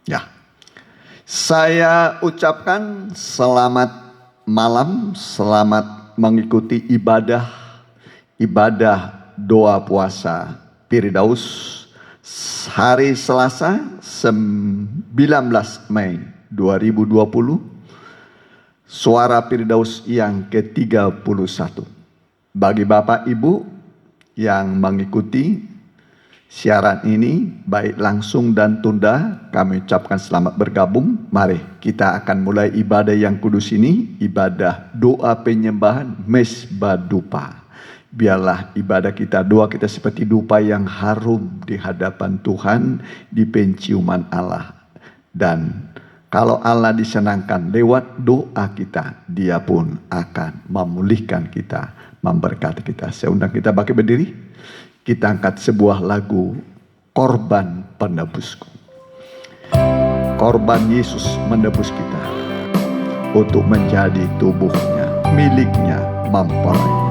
Ya, saya ucapkan selamat malam, selamat mengikuti ibadah doa puasa Firdaus hari Selasa 19 Mei 2020, Suara Firdaus yang ke-31. Bagi Bapak Ibu yang mengikuti siaran ini, baik langsung dan tunda, kami ucapkan selamat bergabung. Mari kita akan mulai ibadah yang kudus ini, ibadah doa penyembahan Mezbah Dupa. Biarlah ibadah kita, doa kita seperti dupa yang harum di hadapan Tuhan, di penciuman Allah. Dan kalau Allah disenangkan lewat doa kita, Dia pun akan memulihkan kita, memberkati kita. Saya undang kita bangkit berdiri. Kita angkat sebuah lagu, Korban Penebusku. Korban Yesus menebus kita untuk menjadi tubuhnya, miliknya, mempelainya.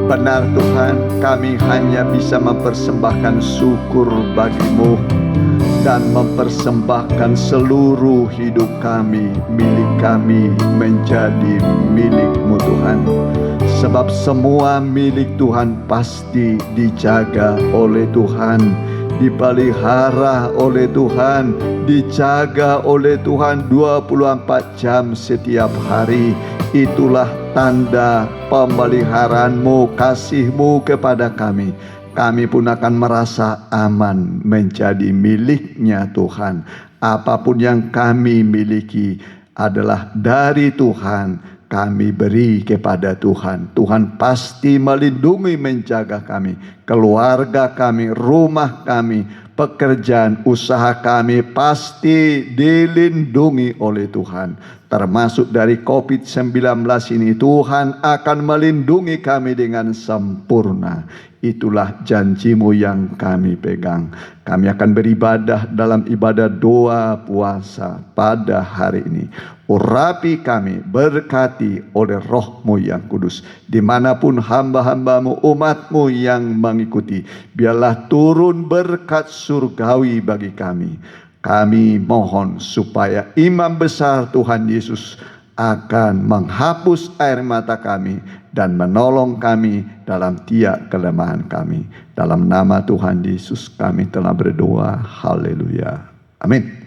Benar Tuhan, kami hanya bisa mempersembahkan syukur bagi-Mu dan mempersembahkan seluruh hidup kami, milik kami menjadi milik-Mu Tuhan. Sebab semua milik Tuhan pasti dijaga oleh Tuhan, dipelihara oleh Tuhan, dijaga oleh Tuhan 24 jam setiap hari. Itulah tanda pemeliharaan-Mu, kasih-Mu kepada kami. Kami pun akan merasa aman menjadi milik-Nya Tuhan. Apapun yang kami miliki adalah dari Tuhan. Kami beri kepada Tuhan. Tuhan pasti melindungi, menjaga kami, keluarga kami, rumah kami, pekerjaan, usaha kami pasti dilindungi oleh Tuhan. Termasuk dari COVID-19 ini, Tuhan akan melindungi kami dengan sempurna. Itulah janji-Mu yang kami pegang. Kami akan beribadah dalam ibadah doa puasa pada hari ini. Urapi kami, berkati oleh Roh-Mu yang kudus. Dimanapun hamba-hamba-Mu, umat-Mu yang mengikuti, biarlah turun berkat surgawi bagi kami. Kami mohon supaya Imam Besar Tuhan Yesus akan menghapus air mata kami dan menolong kami dalam tiap kelemahan kami. Dalam nama Tuhan Yesus kami telah berdoa. Haleluya. Amin.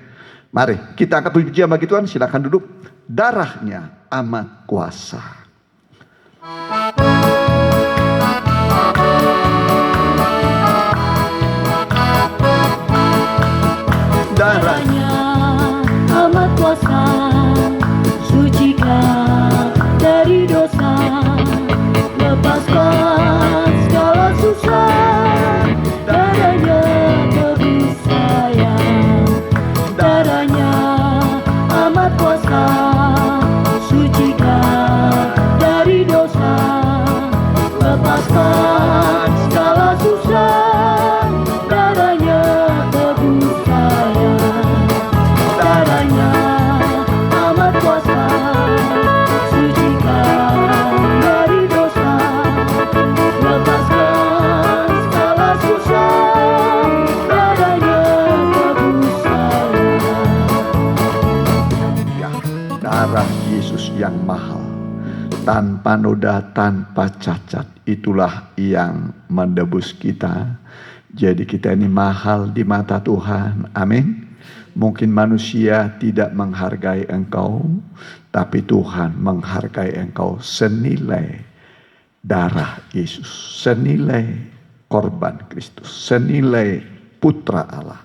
Mari kita angkat pujian bagi Tuhan. Silakan duduk. Darah-Nya amat kuasa. Darah-Nya amat kuasa, sucikan dari dosa, lepaskan segala susah. Darah-Nya tebus sayang, darah-Nya amat kuasa, sucikan dari dosa, lepaskan segala susah. Darah-Nya tebus sayang, darah-Nya amat kuasa, sucikan dari dosa, lepaskan segala susah. Darah-Nya tebus sayang. Ya, darah Yesus yang mahal, tanpa noda, tanpa cacat, itulah yang menebus kita. Jadi kita ini mahal di mata Tuhan. Amin. Mungkin manusia tidak menghargai engkau, tapi Tuhan menghargai engkau senilai darah Yesus, senilai korban Kristus, senilai putra Allah.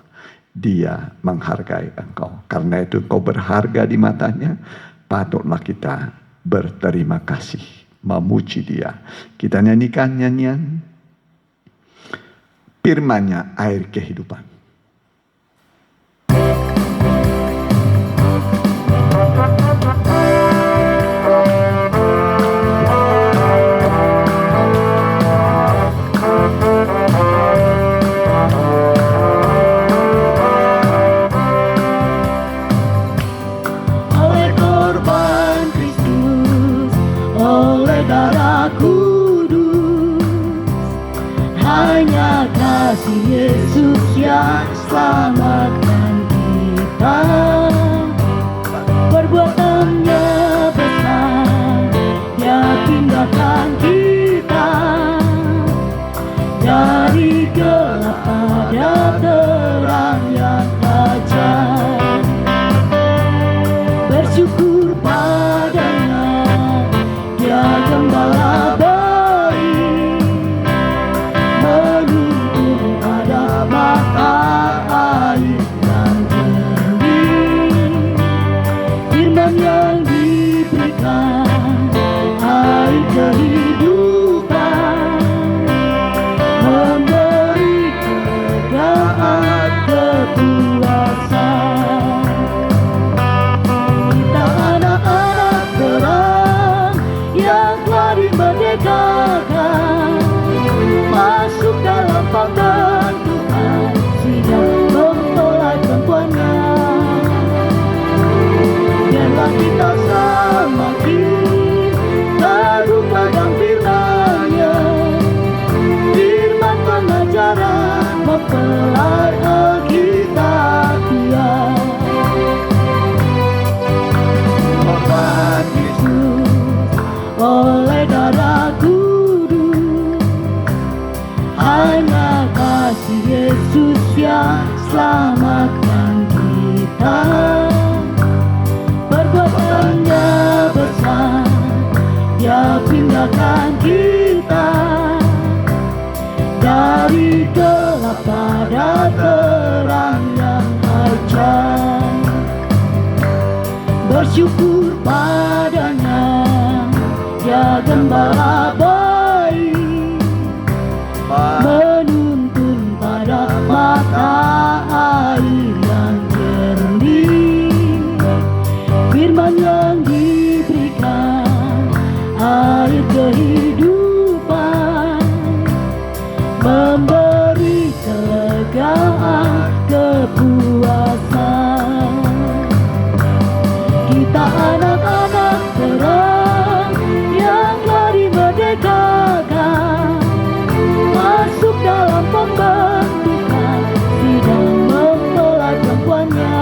Dia menghargai engkau. Karena itu engkau berharga di matanya. Patutlah kita berterima kasih, memuji Dia. Kita nyanyikan nyanyian Firman-Nya air kehidupan. Oleh korban Kristus, oleh darah kudus, hanya kasih Yesus yang selamatkan kita. Perbuatannya besar, Dia pindahkan kita dari gelap pada terang yang tajam. Bersyukur padanya, Dia gembala baik, menuntun pada mata air yang jernih. Firman yang diberikan, air kehidupan, memberi ketegangan, kepuasan. Kita anak-anak terang yang telah dimerdekakan, masuk dalam panggilan Tuhan, sidang mempelai perempuannya. Biarlah kita semakin teguh pegang firman-Nya, firman pengajaran mempelai Alkitab. terang yang ajaib. Bersyukur padanya, ya gembala baik, menuntun pada mata air yang jernih. Firman yang diberikan, air kehidupan, memberi kelegaan, kepuasan. Kita anak-anak terang yang lari merdekakan, masuk dalam pembentukan, sidang mempelai perempuannya.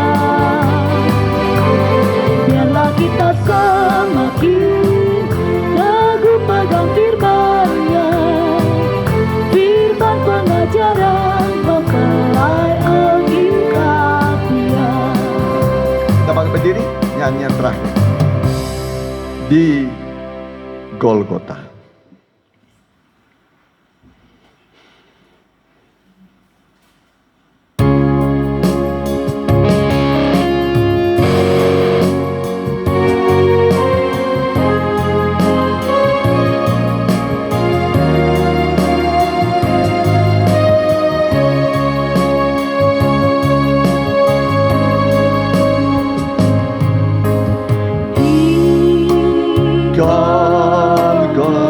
Biarlah kita semakin teguh pegang firman-Nya, firman pengajaran mempelai Alkitabia. Kita bangkit berdiri, nyanyian terakhir. Di Golgota. Golgota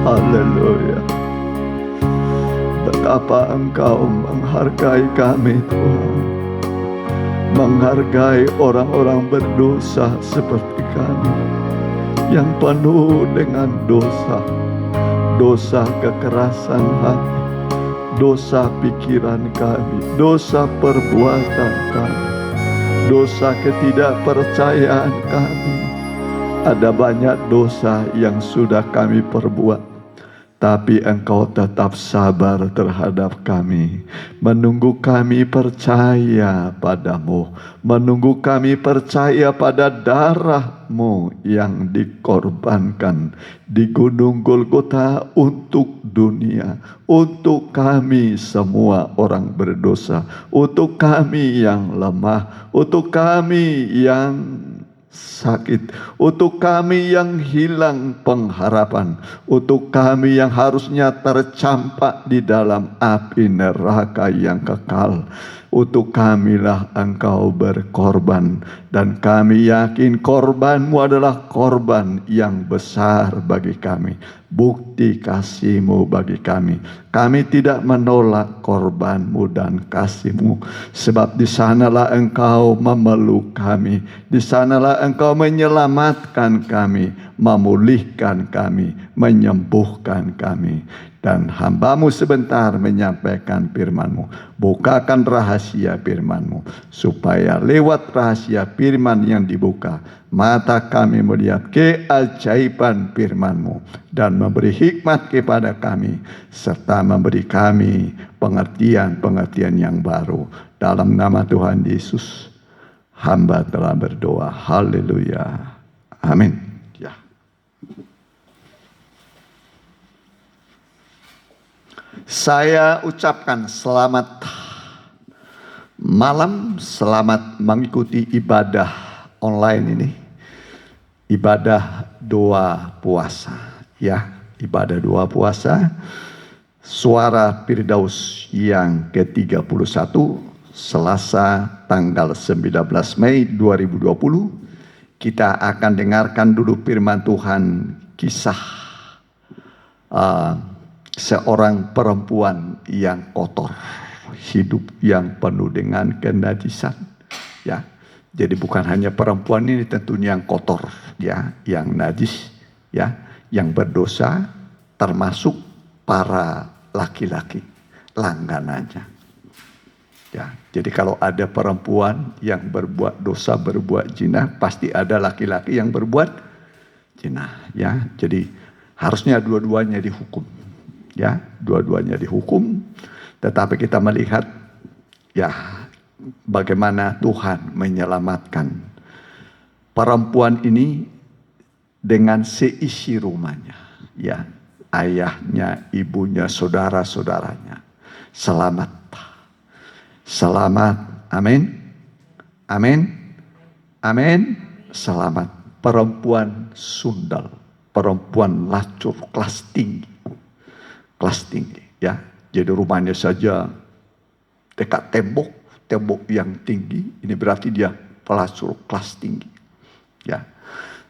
Haleluya. Betapa Engkau menghargai kami Tuhan. Menghargai orang-orang berdosa seperti kami, yang penuh dengan dosa. Dosa kekerasan hati, dosa pikiran kami, dosa perbuatan kami, dosa ketidakpercayaan kami. Ada banyak dosa yang sudah kami perbuat, tapi Engkau tetap sabar terhadap kami, menunggu kami percaya padamu, menunggu kami percaya pada darah-Mu yang dikorbankan di Gunung Golgota untuk dunia, untuk kami semua orang berdosa, untuk kami yang lemah, untuk kami yang sakit, untuk kami yang hilang pengharapan, untuk kami yang harusnya tercampak di dalam api neraka yang kekal. Untuk kamilah Engkau berkorban, dan kami yakin korban-Mu adalah korban yang besar bagi kami, bukti kasih-Mu bagi kami. Kami tidak menolak korban-Mu dan kasih-Mu, sebab di sanalah Engkau memeluk kami, di sanalah Engkau menyelamatkan kami, memulihkan kami, menyembuhkan kami. Dan hamba-Mu sebentar menyampaikan firman-Mu. Bukakan rahasia firman-Mu, supaya lewat rahasia firman yang dibuka, mata kami melihat keajaiban firman-Mu, dan memberi hikmat kepada kami, serta memberi kami pengertian-pengertian yang baru. Dalam nama Tuhan Yesus, hamba telah berdoa. Haleluya. Amin. Saya ucapkan selamat malam, selamat mengikuti ibadah online ini. Ibadah doa puasa, ya, ibadah doa puasa. Suara Firdaus yang ke-31, Selasa tanggal 19 Mei 2020. Kita akan dengarkan dulu firman Tuhan, kisah seorang perempuan yang kotor, hidup yang penuh dengan kenajisan. Ya, jadi bukan hanya perempuan ini tentunya yang kotor, ya, yang najis, ya, yang berdosa, termasuk para laki-laki langganannya. Ya, jadi kalau ada perempuan yang berbuat dosa, berbuat zina, pasti ada laki-laki yang berbuat zina. Ya, jadi harusnya dua-duanya dihukum. Ya, dua-duanya dihukum, tetapi kita melihat ya bagaimana Tuhan menyelamatkan perempuan ini dengan seisi rumahnya, ya, ayahnya, ibunya, saudara-saudaranya selamat. Selamat, amin, amin, amin, selamat. Perempuan sundal, perempuan lacur, kelas tinggi, ya. Jadi rumahnya saja dekat tembok yang tinggi, ini berarti dia pelacur kelas tinggi, ya.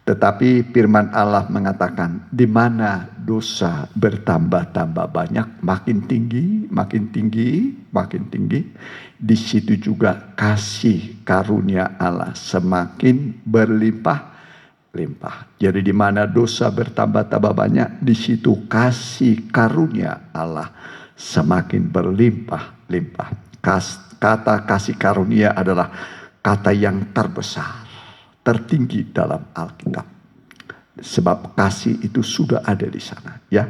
Tetapi firman Allah mengatakan, di mana dosa bertambah-tambah banyak, makin tinggi, makin tinggi, makin tinggi, di situ juga kasih karunia Allah semakin berlimpah-limpah. Jadi di mana dosa bertambah-tambah banyak, di situ kasih karunia Allah semakin berlimpah-limpah. Kata kasih karunia adalah kata yang terbesar, tertinggi dalam Alkitab. Sebab kasih itu sudah ada di sana, ya.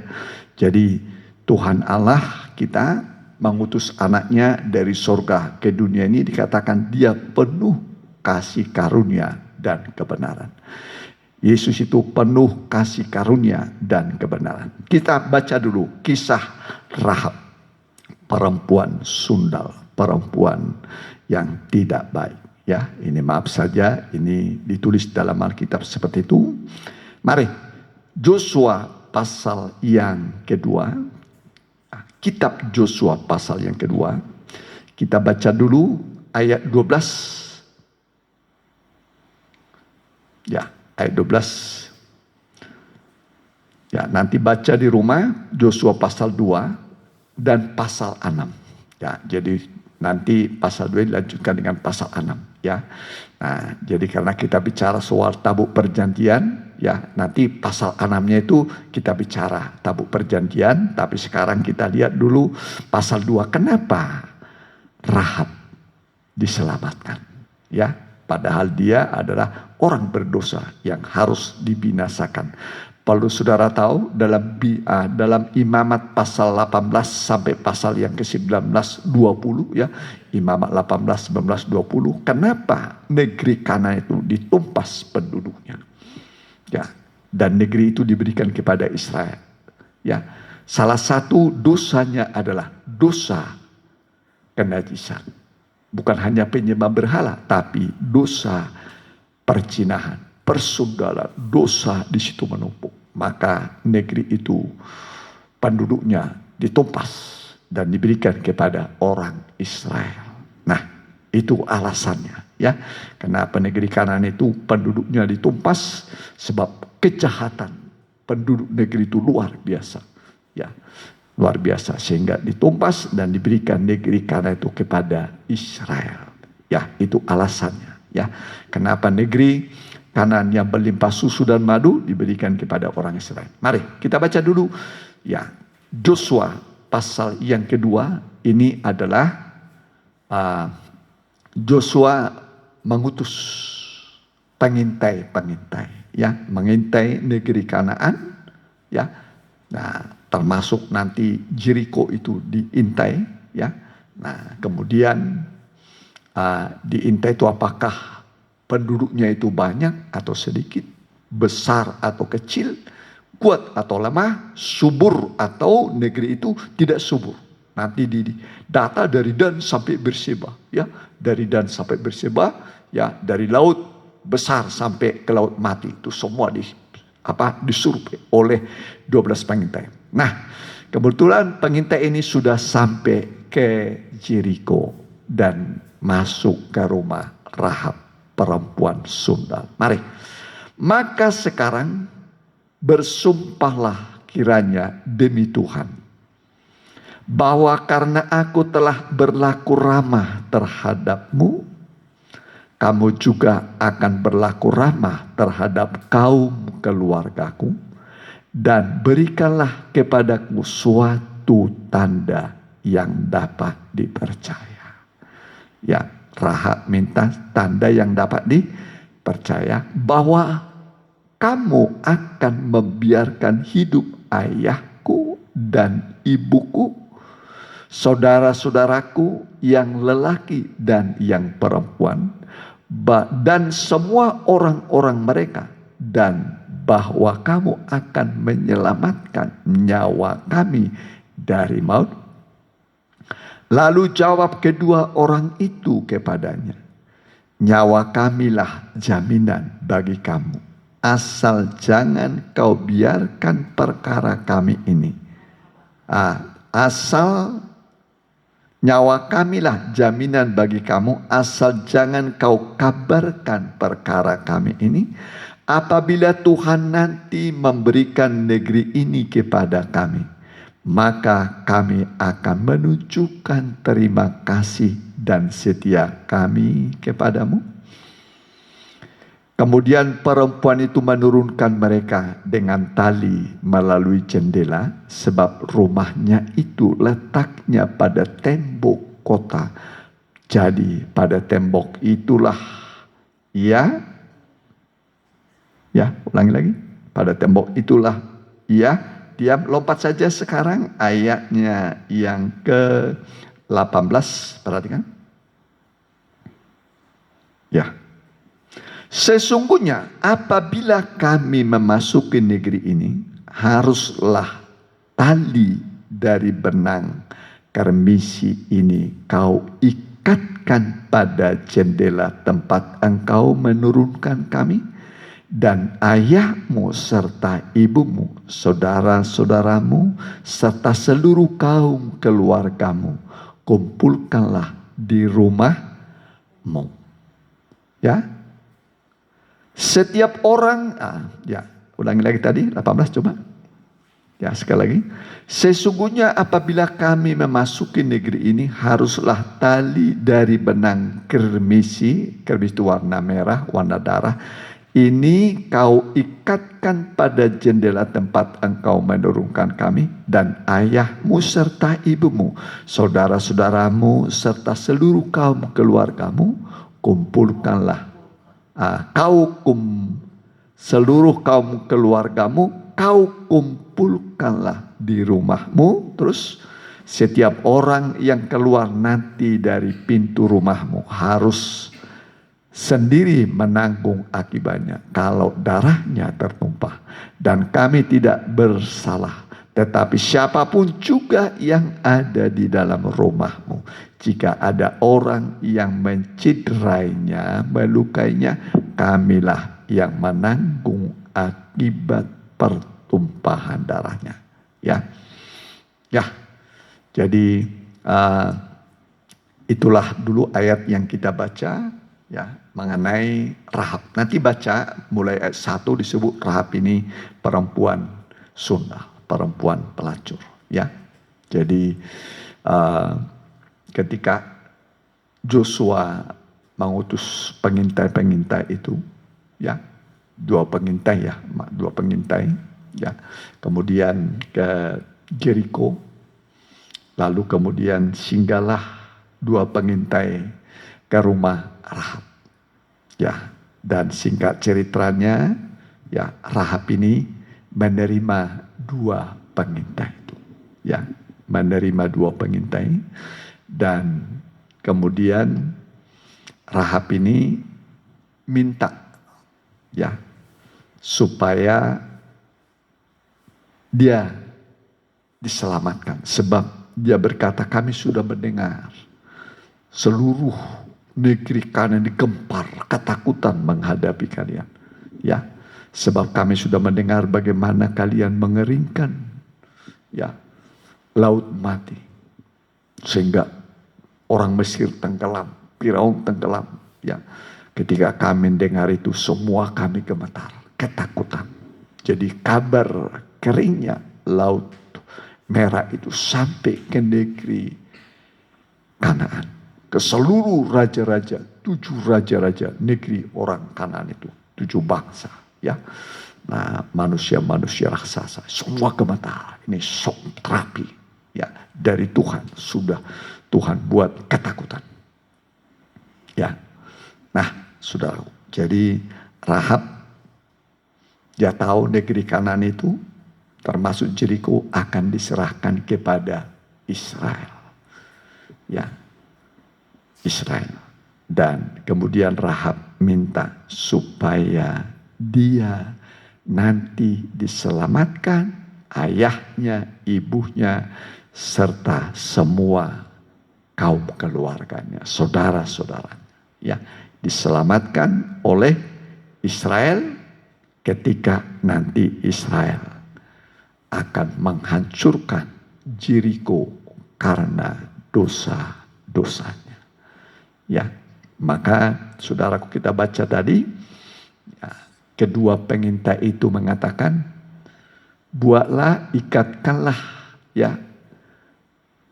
Jadi Tuhan Allah kita mengutus anaknya dari sorga ke dunia ini, dikatakan dia penuh kasih karunia dan kebenaran. Yesus itu penuh kasih karunia dan kebenaran. Kita baca dulu kisah Rahab, perempuan sundal, perempuan yang tidak baik. Ya, ini maaf saja, ini ditulis dalam Alkitab seperti itu. Mari, Joshua pasal yang kedua, kitab Joshua pasal yang kedua, kita baca dulu ayat 12. Ya, ayat 12. Ya, nanti baca di rumah Yosua pasal 2 dan pasal 6. Ya, jadi nanti pasal 2 dilanjutkan dengan pasal 6 ya. Nah, jadi karena kita bicara soal tabut perjanjian, ya, nanti pasal 6-nya itu kita bicara tabut perjanjian, tapi sekarang kita lihat dulu pasal 2. Kenapa Rahab diselamatkan? Ya, padahal dia adalah orang berdosa yang harus dibinasakan. Perlu saudara tahu dalam Imamat pasal 18 sampai pasal yang ke-19 20 ya. Imamat 18 19 20. Kenapa negeri Kanaan itu ditumpas penduduknya? Ya, dan negeri itu diberikan kepada Israel. Ya. Salah satu dosanya adalah dosa kenajisan. Bukan hanya penyembah berhala, tapi dosa perzinahan, persaudaraan, dosa di situ menumpuk. Maka negeri itu penduduknya ditumpas dan diberikan kepada orang Israel. Nah, itu alasannya ya. Kenapa negeri Kanaan itu penduduknya ditumpas? Sebab kejahatan penduduk negeri itu luar biasa. Ya, luar biasa sehingga ditumpas dan diberikan negeri Kanaan itu kepada Israel. Ya, itu alasannya ya. Kenapa negeri Kanaan yang berlimpah susu dan madu diberikan kepada orang Israel. Mari kita baca dulu ya. Yosua pasal yang kedua ini adalah Yosua mengutus pengintai ya, mengintai negeri Kanaan ya. Nah, termasuk nanti Jericho itu diintai ya. Nah, kemudian diintai itu apakah penduduknya itu banyak atau sedikit, besar atau kecil, kuat atau lemah, subur atau negeri itu tidak subur. Nanti di data dari Dan sampai Berseba ya, dari Dan sampai Berseba ya, dari laut besar sampai ke laut mati itu semua disurvei oleh 12 pengintai. Nah, kebetulan pengintai ini sudah sampai ke Jericho dan masuk ke rumah Rahab, perempuan sundal. Mari. Maka sekarang bersumpahlah kiranya demi Tuhan, bahwa karena aku telah berlaku ramah terhadapmu, kamu juga akan berlaku ramah terhadap kaum keluargaku, dan berikanlah kepadaku suatu tanda yang dapat dipercaya. Ya, Rahab minta tanda yang dapat dipercaya, bahwa kamu akan membiarkan hidup ayahku dan ibuku, saudara-saudaraku yang lelaki dan yang perempuan, dan semua orang-orang mereka, dan bahwa kamu akan menyelamatkan nyawa kami dari maut. Lalu jawab kedua orang itu kepadanya, nyawa kamilah jaminan bagi kamu, asal jangan kau biarkan perkara kami ini. Asal nyawa kamilah jaminan bagi kamu, asal jangan kau kabarkan perkara kami ini. Apabila Tuhan nanti memberikan negeri ini kepada kami, maka kami akan menunjukkan terima kasih dan setia kami kepadamu. Kemudian perempuan itu menurunkan mereka dengan tali melalui jendela, sebab rumahnya itu letaknya pada tembok kota. Jadi pada tembok itulah ia, ya ulangi lagi, pada tembok itulah ia diam. Lompat saja sekarang ayatnya yang ke-18, perhatikan. Ya. Sesungguhnya apabila kami memasuki negeri ini, haruslah tali dari benang kermisi ini kau ikatkan pada jendela tempat engkau menurunkan kami, dan ayahmu serta ibumu, saudara-saudaramu, serta seluruh kaum keluargamu, kumpulkanlah di rumahmu. Ya. Setiap orang, ya ulangi lagi tadi 18 coba. Ya, sekali lagi. Sesungguhnya apabila kami memasuki negeri ini, haruslah tali dari benang kermisi itu warna merah, warna darah, ini kau ikatkan pada jendela tempat engkau menurunkan kami, dan ayahmu serta ibumu, saudara-saudaramu, serta seluruh kaum keluargamu, kumpulkanlah. Seluruh kaum keluargamu kau kumpulkanlah di rumahmu. Terus setiap orang yang keluar nanti dari pintu rumahmu harus sendiri menanggung akibatnya kalau darahnya tertumpah. Dan kami tidak bersalah, tetapi siapapun juga yang ada di dalam rumahmu, jika ada orang yang menciderainya, melukainya, kamilah yang menanggung akibat pertumpahan darahnya. Ya, jadi itulah dulu ayat yang kita baca, ya, mengenai Rahab. Nanti baca mulai ayat 1 disebut Rahab ini perempuan Sunda, perempuan pelacur. Ya, jadi ketika Joshua mengutus pengintai-pengintai itu, ya, dua pengintai, ya, kemudian ke Jericho, lalu kemudian singgahlah dua pengintai ke rumah Rahab, ya, dan singkat ceritanya, ya, Rahab ini menerima dua pengintai itu, ya, menerima dua pengintai, dan kemudian Rahab ini minta, ya, supaya dia diselamatkan, sebab dia berkata, kami sudah mendengar seluruh negeri Kanaan digempar ketakutan menghadapi kalian, ya, sebab kami sudah mendengar bagaimana kalian mengeringkan, ya, laut mati sehingga orang Mesir tenggelam, Firaun tenggelam, ya. Ketika kami dengar itu, semua kami gemetar, ketakutan. Jadi kabar keringnya laut merah itu sampai ke negeri Kanaan, ke seluruh raja-raja, 7 raja-raja negeri orang Kanaan itu, 7 bangsa, ya. Nah, manusia-manusia raksasa semua gemetar. Ini shock terapi, ya, dari Tuhan, sudah Tuhan buat ketakutan, ya. Nah, saudara, jadi Rahab dia tahu negeri Kanaan itu termasuk Jericho akan diserahkan kepada Israel, ya, Israel. Dan kemudian Rahab minta supaya dia nanti diselamatkan, ayahnya, ibunya, serta semua kaum keluarganya, saudara-saudaranya, ya, diselamatkan oleh Israel ketika nanti Israel akan menghancurkan Jericho karena dosa-dosanya. Ya, maka saudaraku, kita baca tadi, ya, kedua pengintai itu mengatakan, buatlah, ikatkanlah, ya,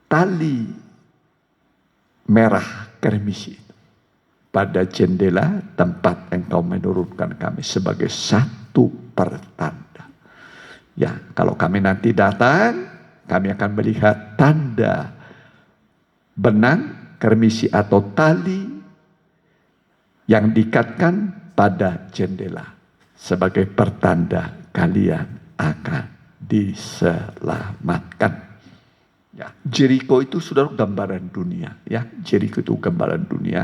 tali merah kermisi pada jendela tempat engkau menurunkan kami sebagai satu pertanda. Ya, kalau kami nanti datang, kami akan melihat tanda benang kermisi atau tali yang diikatkan pada jendela sebagai pertanda kalian akan diselamatkan. Ya, Jericho itu sudah gambaran dunia, ya. Jericho itu gambaran dunia.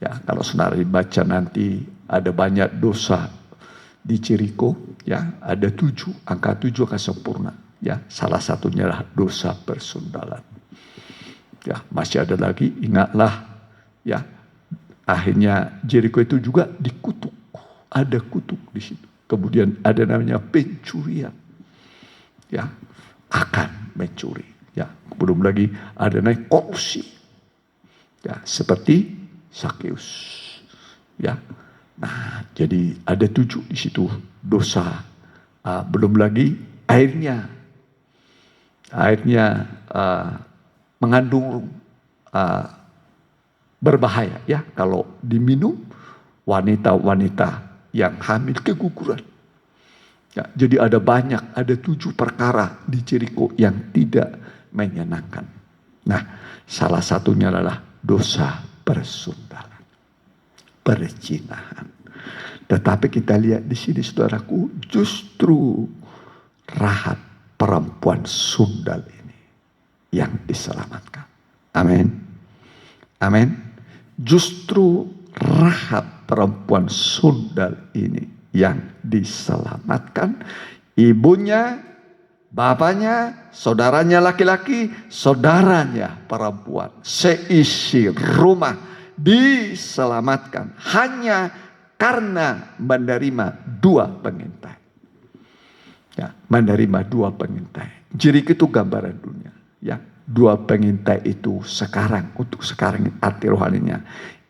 Ya, kalau saudara dibaca nanti ada banyak dosa di Jericho, ya, ada 7, angka 7 akan sempurna, ya. Salah satunya adalah dosa persundalan. Ya, masih ada lagi, ingatlah, ya, akhirnya Jericho itu juga dikutuk, ada kutuk di situ. Kemudian ada namanya pencurian, ya, akan mencuri, ya. Belum lagi ada naik korupsi, ya, seperti Sakeus, ya. Nah, jadi ada 7 di situ dosa. Belum lagi akhirnya Akhirnya mengandung berbahaya ya kalau diminum. Wanita-wanita yang hamil keguguran. Ya, jadi ada 7 perkara di Jeriko yang tidak menyenangkan. Nah, salah satunya adalah dosa persundalan, perzinahan. Tetapi kita lihat di sini saudaraku, justru Rahab perempuan sundal ini yang diselamatkan. Amin. Amin. Justru Rahab perempuan sundal ini yang diselamatkan. Ibunya, bapaknya, saudaranya laki-laki, saudaranya perempuan, seisi rumah diselamatkan hanya karena menerima 2 pengintai. Ya, menerima 2 pengintai. Jadi itu gambaran dunia. Ya, 2 pengintai itu sekarang, untuk sekarang arti rohaninya,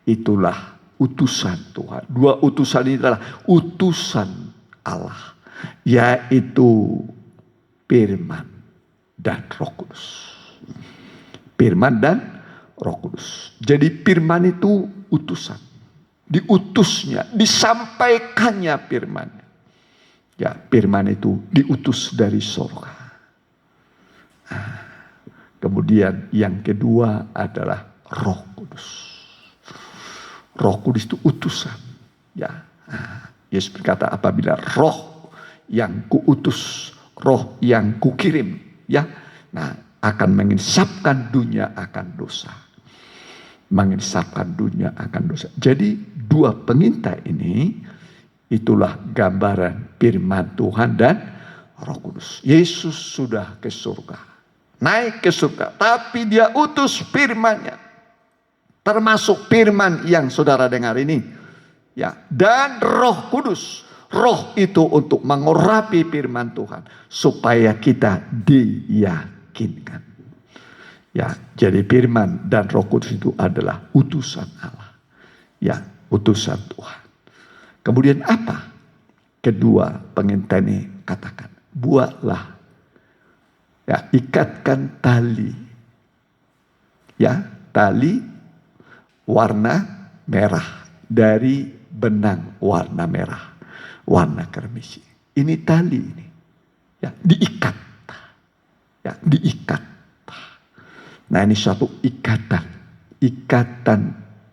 itulah utusan Tuhan. 2 utusan ini adalah utusan Allah, yaitu Firman dan Roh Kudus. Firman dan Roh Kudus. Jadi firman itu utusan. Diutusnya, disampaikannya firmannya. Ya, firman itu diutus dari surga. Kemudian yang kedua adalah Roh Kudus. Roh Kudus itu utusan. Ya, Yesus berkata, apabila roh yang kuutus, roh yang kukirim, ya, nah, akan menginsapkan dunia akan dosa. Menginsapkan dunia akan dosa. Jadi 2 pengintai ini, itulah gambaran firman Tuhan dan Roh Kudus. Yesus sudah ke surga, naik ke surga, tapi dia utus firman-Nya. Termasuk firman yang saudara dengar ini. Ya, dan Roh Kudus. Roh itu untuk mengurapi firman Tuhan supaya kita diyakinkan. Ya, jadi firman dan Roh Kudus itu adalah utusan Allah. Ya, utusan Tuhan. Kemudian apa? Kedua pengintai ini katakan, buatlah, ya, ikatkan tali. Ya, tali warna merah dari benang warna merah, warna kermisi. Ini tali ini, ya, diikat, ya, diikat. Nah, ini suatu ikatan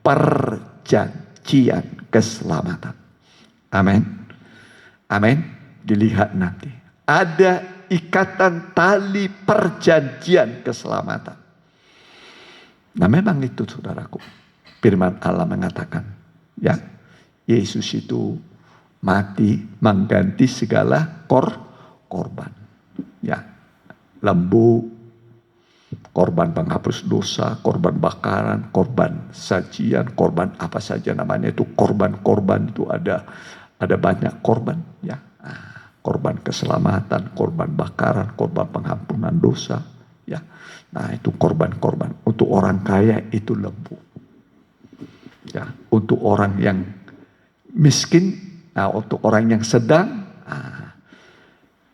perjanjian keselamatan. Amin, amin. Dilihat nanti, ada ikatan tali perjanjian keselamatan. Nah, memang itu saudaraku. Firman Allah mengatakan, ya, Yesus itu mati mengganti segala korban. Ya, lembu, korban penghapus dosa, korban bakaran, korban sajian, korban apa saja namanya itu, korban-korban itu ada banyak korban, ya. Korban keselamatan, korban bakaran, korban pengampunan dosa, ya. Nah, itu korban-korban. Untuk orang kaya itu lembu. Ya, untuk orang yang miskin, nah, untuk orang yang sedang,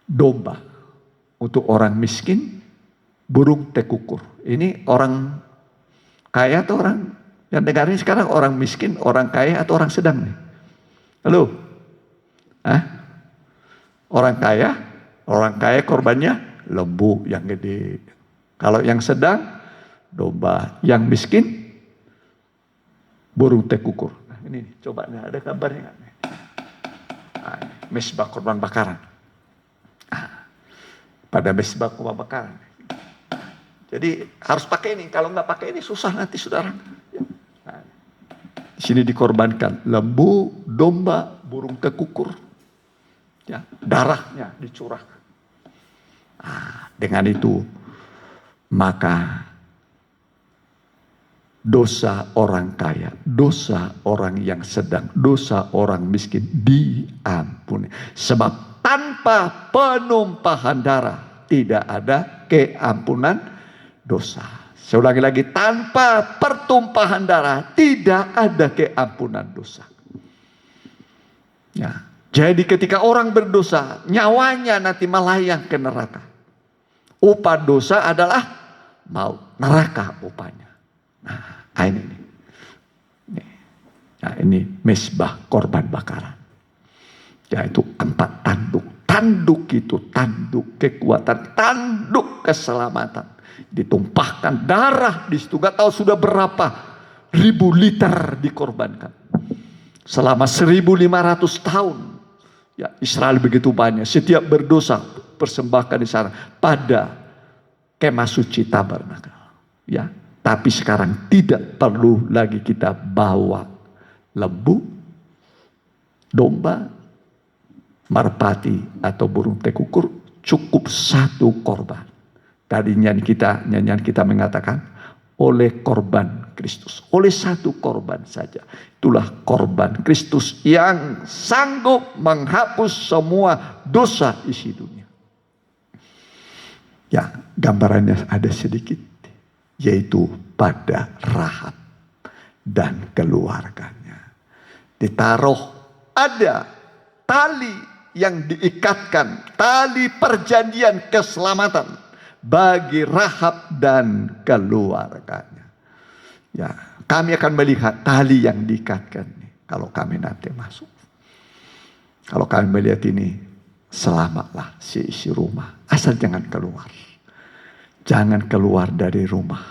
domba. Untuk orang miskin, burung tekukur. Ini orang kaya atau orang yang dengar ini sekarang, orang miskin, orang kaya atau orang sedang nih? Halo? Orang kaya korbannya lembu yang gede. Kalau yang sedang, domba. Yang miskin, burung tekukur. Nah, ini coba ada gambarnya nggak? Mesbah korban bakaran. Pada mesbah korban bakaran. Jadi harus pakai ini. Kalau nggak pakai ini susah nanti saudara. Nah, di sini dikorbankan lembu, domba, burung tekukur. Ya, darahnya dicurahkan. Dengan itu maka dosa orang kaya, dosa orang yang sedang, dosa orang miskin diampuni. Sebab tanpa penumpahan darah tidak ada keampunan dosa. Saya ulangi lagi, tanpa pertumpahan darah tidak ada keampunan dosa. Ya, jadi ketika orang berdosa, nyawanya nanti melayang ke neraka. Upah dosa adalah maut, neraka upahnya. Nah, ini nih. Nah, ini mezbah korban bakaran. Yaitu 4 tanduk. Tanduk itu tanduk kekuatan, tanduk keselamatan. Ditumpahkan darah di situ. Gak tahu sudah berapa ribu liter dikorbankan. Selama 1500 tahun. Ya, Israel begitu banyak. Setiap berdosa persembahkan di sana pada kemah suci tabernakel. Ya, tapi sekarang tidak perlu lagi kita bawa lembu, domba, merpati atau burung tekukur, cukup 1 korban. Tadi nyanyian kita mengatakan oleh korban Kristus, oleh 1 korban saja. Itulah korban Kristus yang sanggup menghapus semua dosa isi dunia. Ya, gambarannya ada sedikit, yaitu pada Rahab dan keluarganya. Ditaruh ada tali yang diikatkan, tali perjanjian keselamatan bagi Rahab dan keluarganya. Ya, kami akan melihat tali yang diikatkan kalau kami nanti masuk. Kalau kami melihat ini, selamatlah seisi rumah, asal jangan keluar. Jangan keluar dari rumah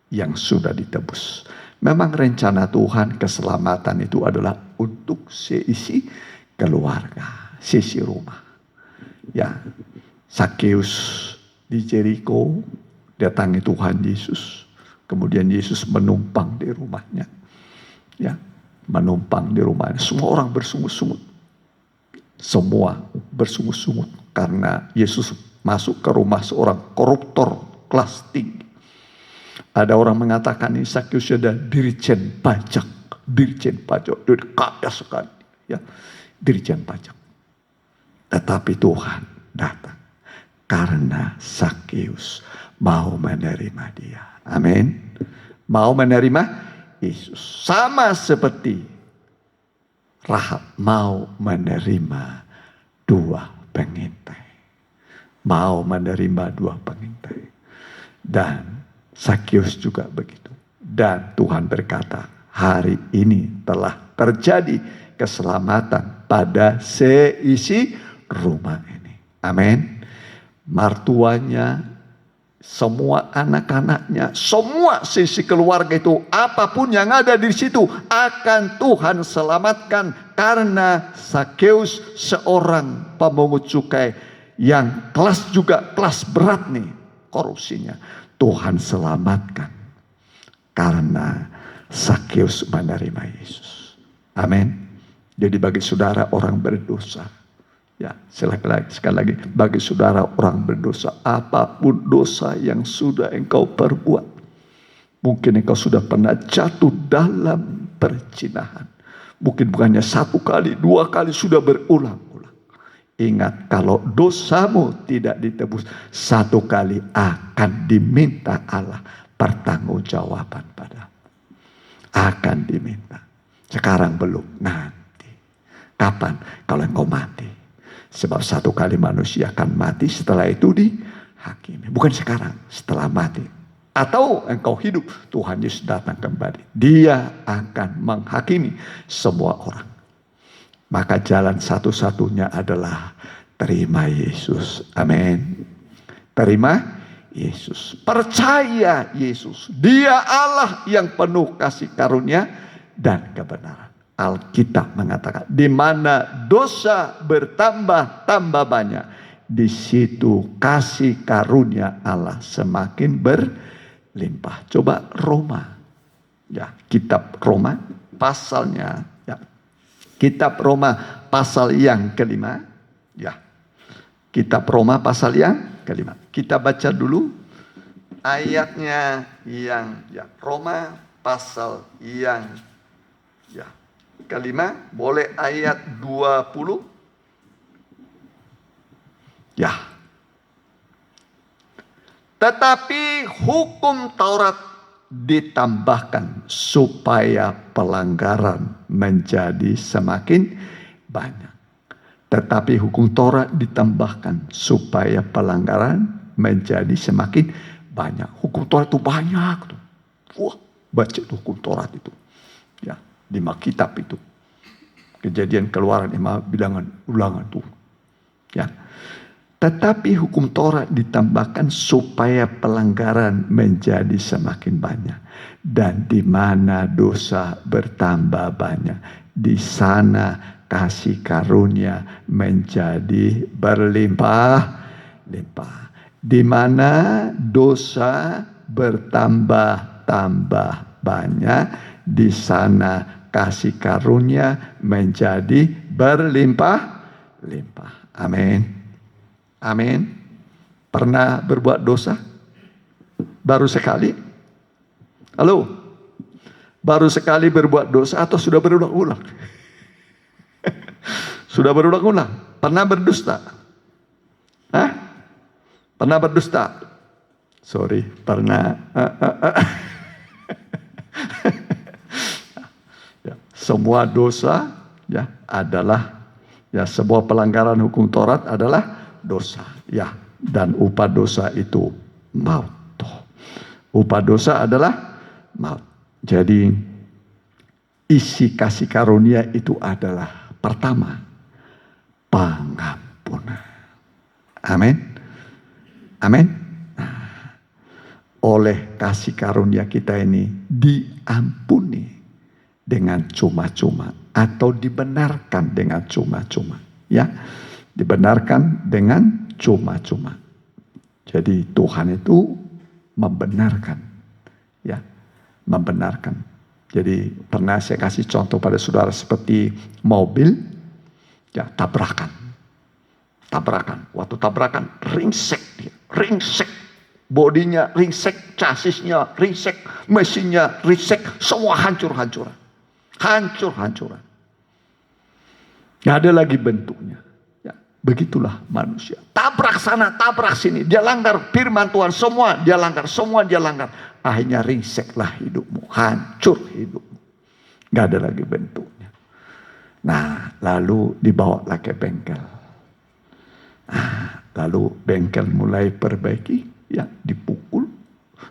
yang sudah ditebus. Memang rencana Tuhan keselamatan itu adalah untuk seisi keluarga, seisi rumah. Ya, Zakheus di Jericho datangi Tuhan Yesus. Kemudian Yesus menumpang di rumahnya. Ya, menumpang di rumahnya. Semua orang bersungut-sungut. Semua bersungut-sungut karena Yesus masuk ke rumah seorang koruptor kelas tinggi. Ada orang mengatakan ini Zakheus ada dirjen pajak. Dirjen pajak, dia kaya sekali. Ya, dirjen pajak. Tetapi Tuhan datang karena Zakheus mau menerima dia. Amin. Mau menerima Yesus. Sama seperti Rahab mau menerima 2 pengintai. Mau menerima 2 pengintai. Dan Zakheus juga begitu. Dan Tuhan berkata, hari ini telah terjadi keselamatan pada seisi rumah ini. Amin. Mertuanya, semua anak-anaknya, semua sisi keluarga itu, apapun yang ada di situ akan Tuhan selamatkan karena Zakheus seorang pemungut cukai yang kelas berat nih korupsinya. Tuhan selamatkan karena Zakheus menerima Yesus. Amin. Jadi bagi saudara orang berdosa, ya sekali lagi bagi saudara orang berdosa, apapun dosa yang sudah engkau perbuat, mungkin engkau sudah pernah jatuh dalam perzinahan, mungkin bukannya 1 kali, 2 kali, sudah berulang-ulang. Ingat, kalau dosamu tidak ditebus 1 kali, akan diminta Allah pertanggungjawaban padamu. Akan diminta. Sekarang belum, nanti. Kapan? Kalau engkau mati. Sebab 1 kali manusia akan mati, setelah itu dihakimi. Bukan sekarang, setelah mati. Atau engkau hidup, Tuhan Yesus datang kembali. Dia akan menghakimi semua orang. Maka jalan satu-satunya adalah terima Yesus. Amin. Terima Yesus. Percaya Yesus. Dia Allah yang penuh kasih karunia dan kebenaran. Alkitab mengatakan, di mana dosa bertambah banyak, di situ kasih karunia Allah semakin berlimpah. Coba Roma. Ya, kitab Roma pasalnya. Kitab Roma pasal yang ke-5. Ya. Kitab Roma pasal yang ke-5. Kita baca dulu ayatnya yang Roma pasal yang ke-5. Boleh ayat 20. Ya. Tetapi hukum Taurat ditambahkan supaya pelanggaran menjadi semakin banyak. Tetapi hukum Taurat ditambahkan supaya pelanggaran menjadi semakin banyak. Hukum Taurat itu banyak tuh. Wah, baca tuh hukum Taurat itu. Ya, 5 kitab itu. Kejadian, Keluaran, Bilangan, Ulangan tuh. Ya. Tetapi hukum Taurat ditambahkan supaya pelanggaran menjadi semakin banyak. Dan di mana dosa bertambah banyak, di sana kasih karunia menjadi berlimpah-limpah. Di mana dosa bertambah-tambah banyak, di sana kasih karunia menjadi berlimpah-limpah. Amin. Amin. Pernah berbuat dosa? Baru sekali? Halo? Baru sekali berbuat dosa atau sudah berulang-ulang? Sudah berulang-ulang. Pernah berdusta? Hah? Pernah berdusta? Sorry, pernah. Ya, semua dosa ya adalah ya, sebuah pelanggaran hukum Taurat adalah dosa, ya, dan upah dosa itu maut. Upah dosa adalah maut. Jadi isi kasih karunia itu adalah pertama, pengampunan. Amin. Amin. Nah, oleh kasih karunia kita ini diampuni dengan cuma-cuma atau dibenarkan dengan cuma-cuma, ya. Dibenarkan dengan cuma-cuma. Jadi Tuhan itu membenarkan, ya, membenarkan. Jadi pernah saya kasih contoh pada saudara seperti mobil, ya, tabrakan. Waktu tabrakan ringsek dia, ringsek. Bodinya ringsek, chassisnya ringsek, mesinnya ringsek, semua hancur-hancuran. Hancur-hancuran. Gak ada lagi bentuknya. Begitulah manusia. Tabrak sana, tabrak sini. Dia langgar firman Tuhan. Semua dia langgar. Akhirnya ringseklah hidupmu. Hancur hidupmu. Gak ada lagi bentuknya. Nah, lalu dibawalah ke bengkel. Nah, lalu bengkel mulai perbaiki. Ya, dipukul.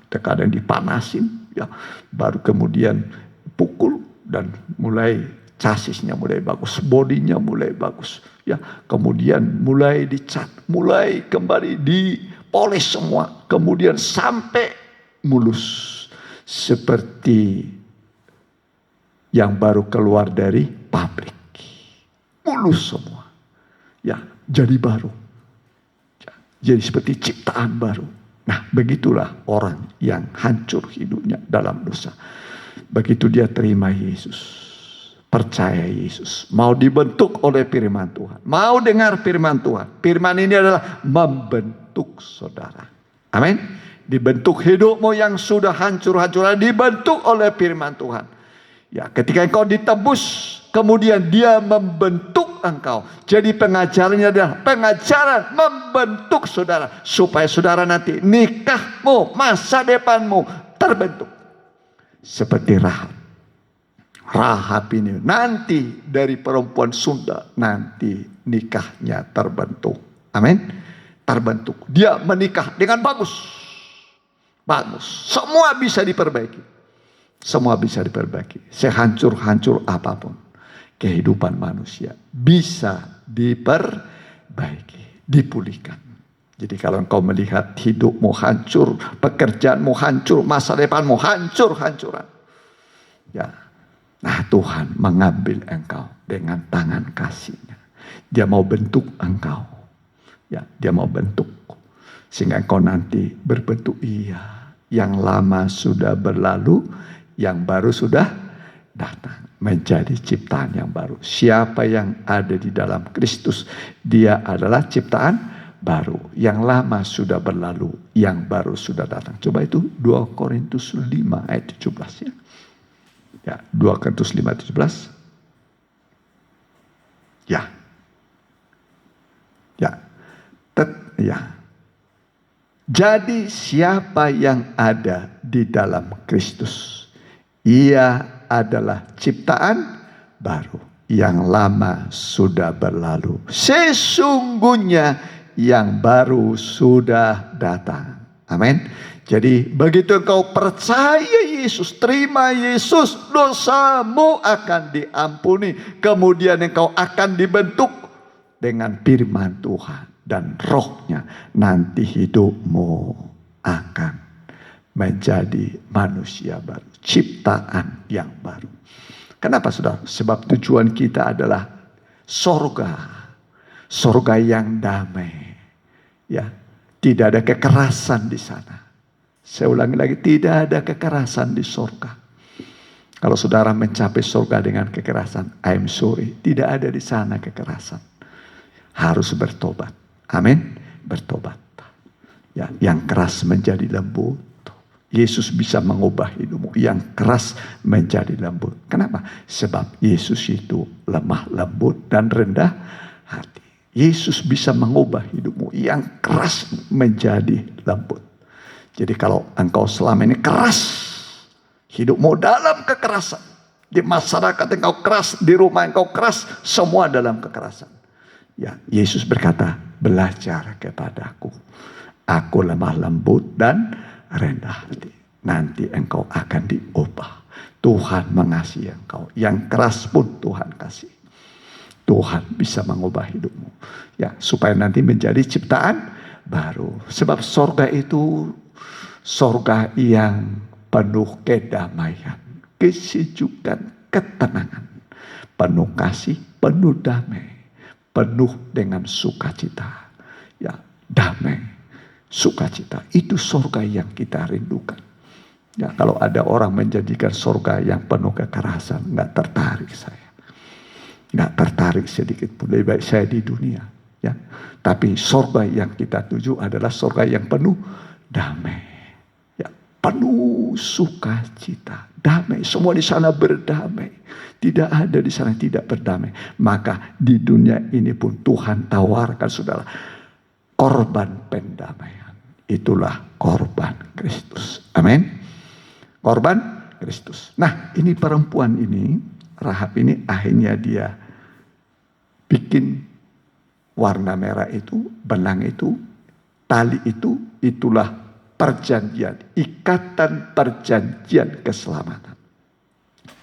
Terkadang dipanasin. Ya, baru kemudian pukul. Dan mulai chassisnya mulai bagus. Bodinya mulai bagus. Ya, kemudian mulai dicat, mulai kembali dipoles semua, kemudian sampai mulus seperti yang baru keluar dari pabrik, mulus semua, ya, jadi baru, ya, jadi seperti ciptaan baru. Nah, begitulah orang yang hancur hidupnya dalam dosa. Begitu dia terima Yesus, percaya Yesus, mau dibentuk oleh firman Tuhan, mau dengar firman Tuhan. Firman ini adalah membentuk saudara. Amin. Dibentuk hidupmu yang sudah hancur-hancuran, dibentuk oleh firman Tuhan. Ya, ketika engkau ditebus, kemudian dia membentuk engkau. Jadi pengajarannya adalah pengajaran membentuk saudara, supaya saudara nanti nikahmu, masa depanmu terbentuk seperti Rahab ini nanti dari perempuan Sunda, nanti nikahnya terbentuk. Amin. Terbentuk. Dia menikah dengan bagus. Bagus. Semua bisa diperbaiki. Semua bisa diperbaiki. Sehancur-hancur apapun kehidupan manusia bisa diperbaiki, dipulihkan. Jadi kalau engkau melihat hidupmu hancur, pekerjaanmu hancur, masa depanmu hancur-hancuran, ya, nah, Tuhan mengambil engkau dengan tangan kasih-Nya. Dia mau bentuk engkau. Ya, dia mau bentuk. Sehingga engkau nanti berbentuk, iya, yang lama sudah berlalu, yang baru sudah datang. Menjadi ciptaan yang baru. Siapa yang ada di dalam Kristus, dia adalah ciptaan baru. Yang lama sudah berlalu, yang baru sudah datang. Coba itu 2 Korintus 5 ayat 17 ya. Ya, 2 Korintus 5:17. Ya. Ya. Ya. Jadi siapa yang ada di dalam Kristus, ia adalah ciptaan baru. Yang lama sudah berlalu. Sesungguhnya yang baru sudah datang. Amin. Jadi begitu engkau percaya Yesus, terima Yesus, dosamu akan diampuni. Kemudian engkau akan dibentuk dengan firman Tuhan dan rohnya. Nanti hidupmu akan menjadi manusia baru, ciptaan yang baru. Kenapa saudara? Sebab tujuan kita adalah sorga. Sorga yang damai. Ya, tidak ada kekerasan di sana. Saya ulangi lagi, tidak ada kekerasan di sorga. Kalau saudara mencapai sorga dengan kekerasan, I'm sorry, tidak ada di sana kekerasan. Harus bertobat. Amin. Bertobat. Ya, yang keras menjadi lembut. Yesus bisa mengubah hidupmu. Yang keras menjadi lembut. Kenapa? Sebab Yesus itu lemah lembut dan rendah hati. Yesus bisa mengubah hidupmu. Yang keras menjadi lembut. Jadi kalau engkau selama ini keras, hidupmu dalam kekerasan. Di masyarakat engkau keras, di rumah engkau keras, semua dalam kekerasan. Ya, Yesus berkata, belajar kepadaku. Aku lemah lembut dan rendah hati. Nanti engkau akan diubah. Tuhan mengasihi engkau. Yang keras pun Tuhan kasih. Tuhan bisa mengubah hidupmu. Ya, supaya nanti menjadi ciptaan baru. Sebab sorga itu sorga yang penuh kedamaian, kesejukan, ketenangan, penuh kasih, penuh damai, penuh dengan sukacita. Ya, damai, sukacita. Itu sorga yang kita rindukan. Ya, kalau ada orang menjadikan sorga yang penuh kekerasan, nggak tertarik saya. Nggak tertarik sedikit pun. Lebih baik saya di dunia. Ya, tapi sorga yang kita tuju adalah sorga yang penuh damai. Penuh sukacita, damai. Semua di sana berdamai. Tidak ada di sana tidak berdamai. Maka di dunia ini pun Tuhan tawarkan saudara korban pendamaian. Itulah korban Kristus. Amin. Korban Kristus. Nah, ini perempuan ini, Rahab ini akhirnya dia bikin warna merah itu, benang itu, tali itu, itulah perjanjian, ikatan perjanjian keselamatan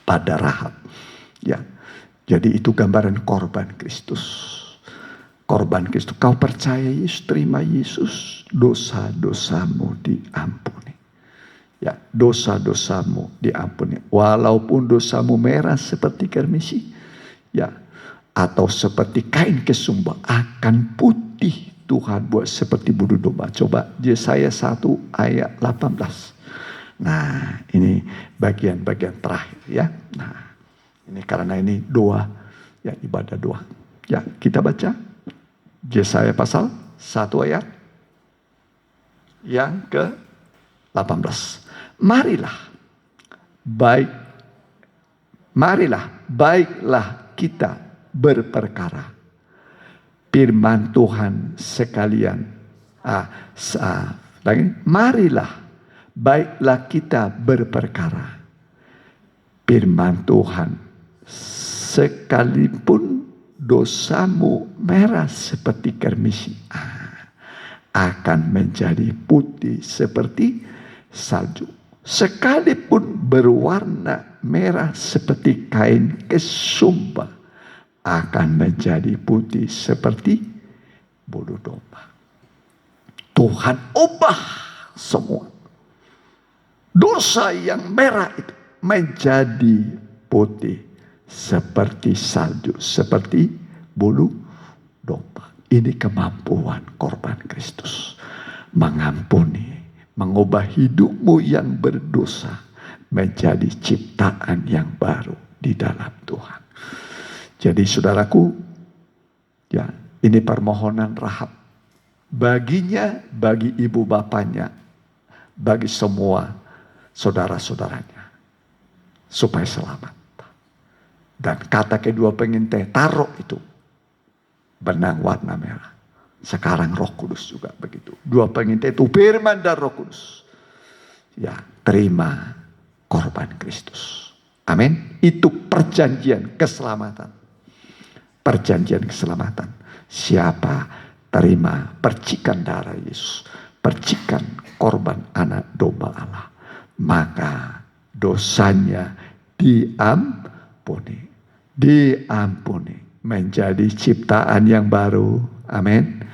pada Rahab. Ya, jadi itu gambaran korban Kristus. Korban Kristus. Kau percaya Yesus, terima Yesus, dosa-dosamu diampuni. Ya, dosa-dosamu diampuni. Walaupun dosamu merah seperti kermisi, ya, atau seperti kain kesumba akan putih. Tuhan buat seperti bulu domba. Coba Yesaya 1 ayat 18. Nah, ini bagian-bagian terakhir ya. Nah, ini karena ini doa, ya ibadah doa. Ya, kita baca Yesaya pasal 1 ayat yang ke-18. Baiklah kita berperkara. Firman Tuhan sekalian. Marilah, baiklah kita berperkara. Firman Tuhan, sekalipun dosamu merah seperti kermisi, akan menjadi putih seperti salju. Sekalipun berwarna merah seperti kain kesumba, akan menjadi putih seperti bulu domba. Tuhan ubah semua dosa yang merah itu menjadi putih seperti salju, seperti bulu domba. Ini kemampuan korban Kristus mengampuni, mengubah hidupmu yang berdosa menjadi ciptaan yang baru di dalam Tuhan. Jadi saudaraku, ya ini permohonan Rahab. Baginya, bagi ibu bapaknya, bagi semua saudara-saudaranya. Supaya selamat. Dan kata kedua pengintai, taruh itu benang warna merah. Sekarang Roh Kudus juga begitu. Dua pengintai itu firman dan Roh Kudus. Ya, terima korban Kristus. Amin. Itu perjanjian keselamatan. Perjanjian keselamatan. Siapa terima percikan darah Yesus, percikan korban anak domba Allah, maka dosanya diampuni, menjadi ciptaan yang baru. Amin.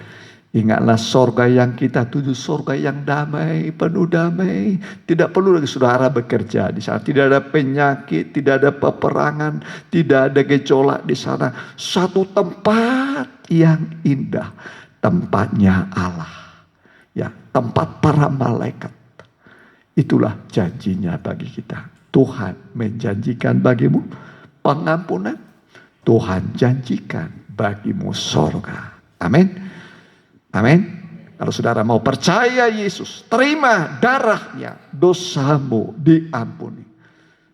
Ingatlah sorga yang kita tuju, sorga yang damai, penuh damai. Tidak perlu lagi saudara bekerja di sana. Tidak ada penyakit, tidak ada peperangan, tidak ada gejolak di sana. Satu tempat yang indah, tempatnya Allah. Ya, tempat para malaikat. Itulah janjinya bagi kita. Tuhan menjanjikan bagimu pengampunan. Tuhan janjikan bagimu sorga. Amin. Amin. Kalau saudara mau percaya Yesus, terima darahnya, dosamu diampuni.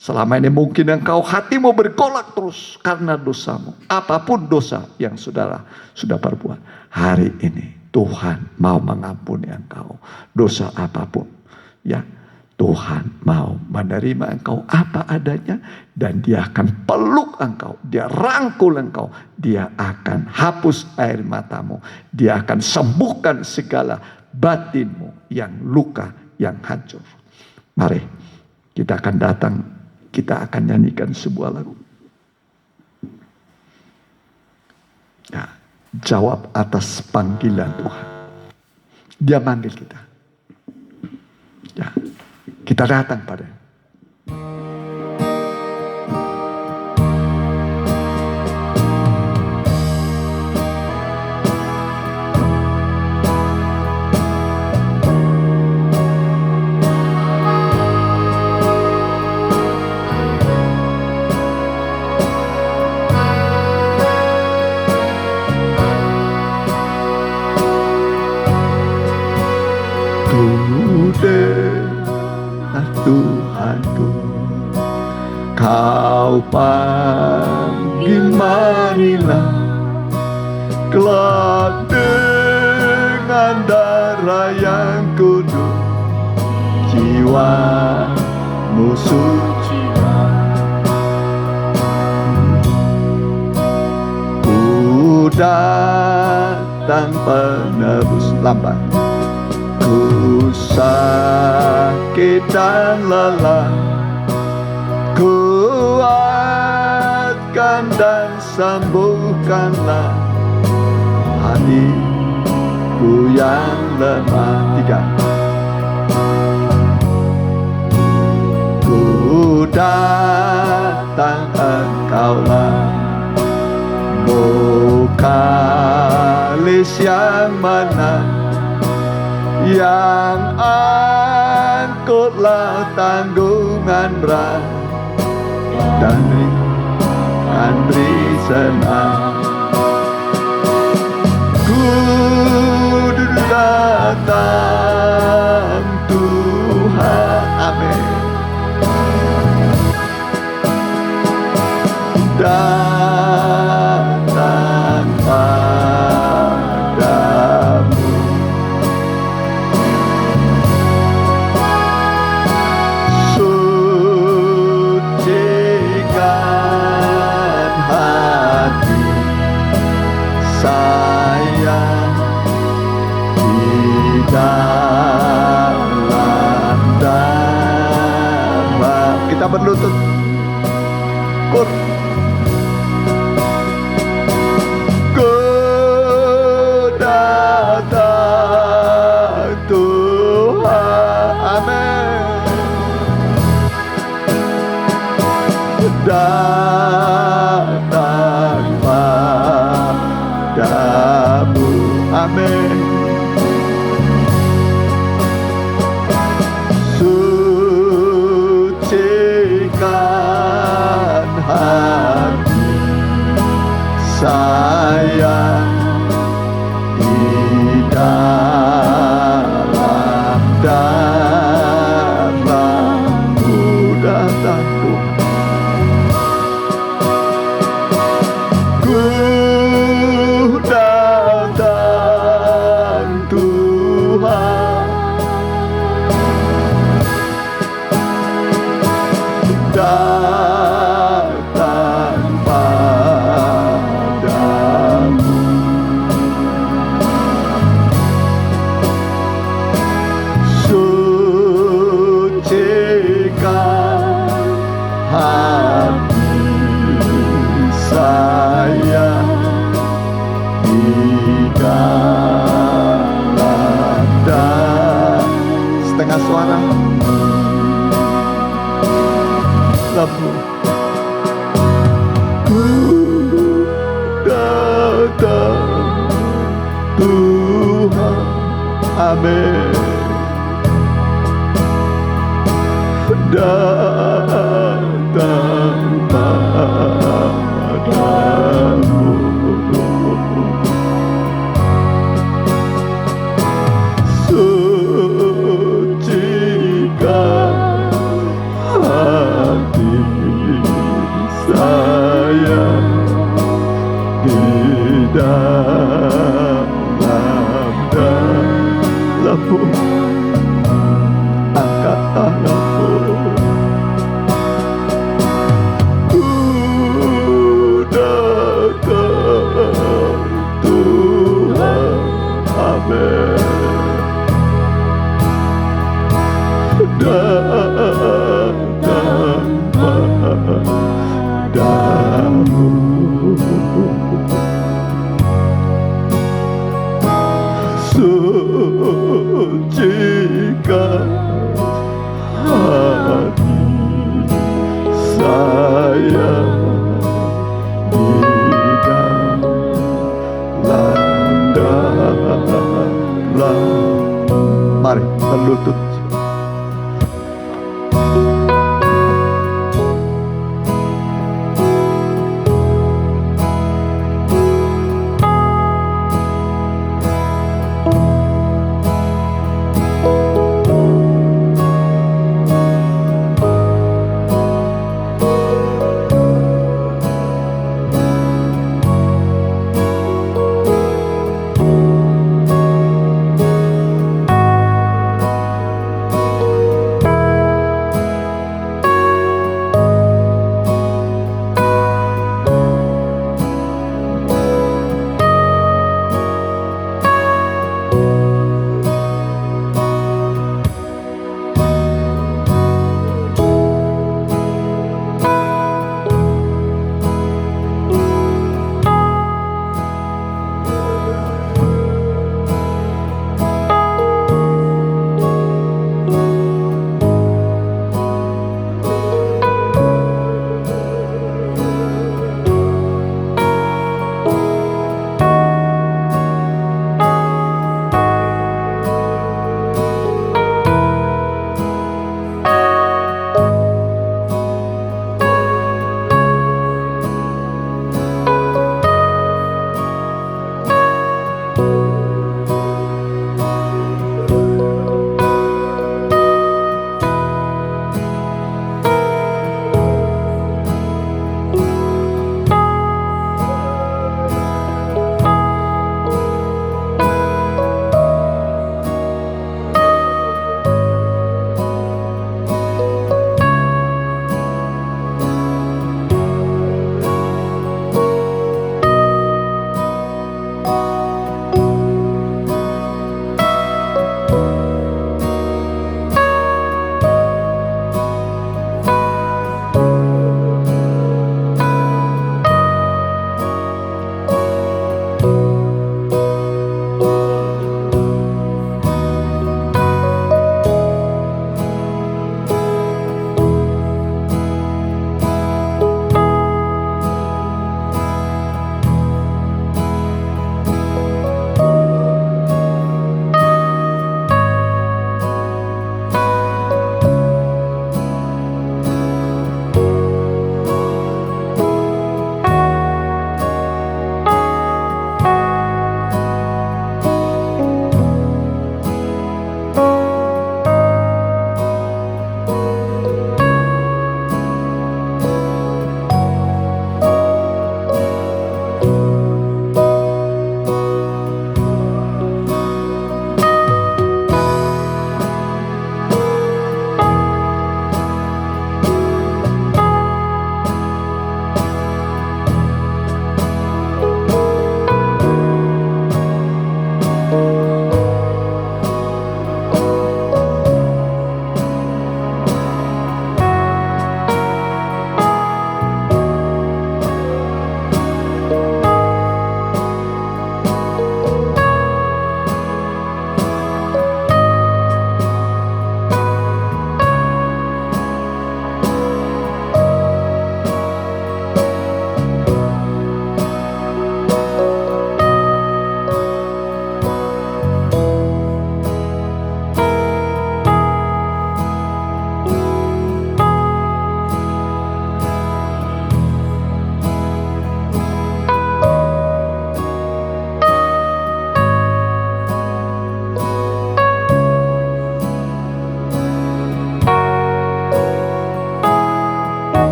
Selama ini mungkin engkau hatimu bergolak terus karena dosamu. Apapun dosa yang saudara sudah perbuat, hari ini Tuhan mau mengampuni engkau. Dosa apapun, ya, Tuhan mau menerima engkau apa adanya, dan Dia akan peluk engkau, Dia rangkul engkau, Dia akan hapus air matamu, Dia akan sembuhkan segala batinmu yang luka, yang hancur. Mari kita akan datang, kita akan nyanyikan sebuah lagu. Ya, jawab atas panggilan Tuhan. Dia manggil kita. Ya. Kita datang pada Tuhanku, Kau panggil marilah, kelak dengan darah yang kudus, jiwamu suci. Ku datang penebus, lambat ku sakit dan lelah, kuatkan dan sembuhkanlah hatiku yang lemah. Tiga. Ku datang, Engkaulah Mukalis yang menang, yang angkutlah tanggungan berat dan beri senang. Ku datang Tuhan, amin. Datang padamu, sucikan hati saya di dalam setengah suara. Lalu ku datang Tuhan, amin. Datang padamu, sucikan hati saya di dalam dalammu. Angkat tanganmu, ku datang Tuhan, amin. Datang padamu, sucikan hati saya di dalam. Mari berlutut.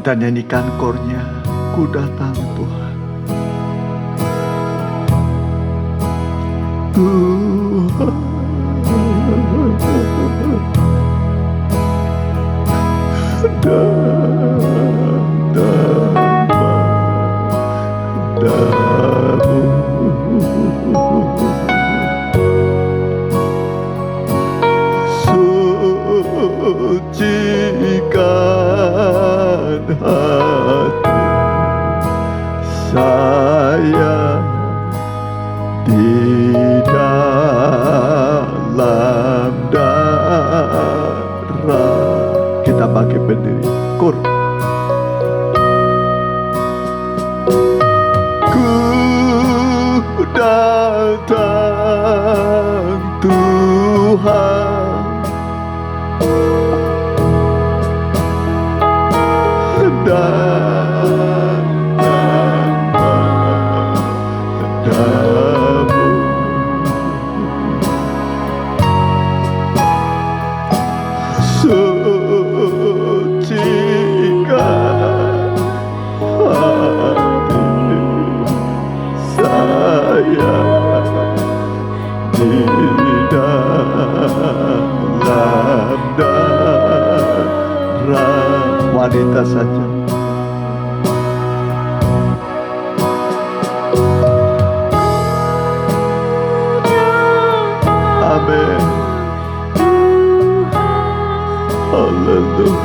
Kita nyanyikan kornya, ku datang Tuhan. Tuhan, sucikan hati saya di dalam darah. Kita pakai berdiri, kur. Ku datang Tuhan, datang padamu. Sucikan hati saya di dalam darah. Wanita saja. Amin. Haleluya.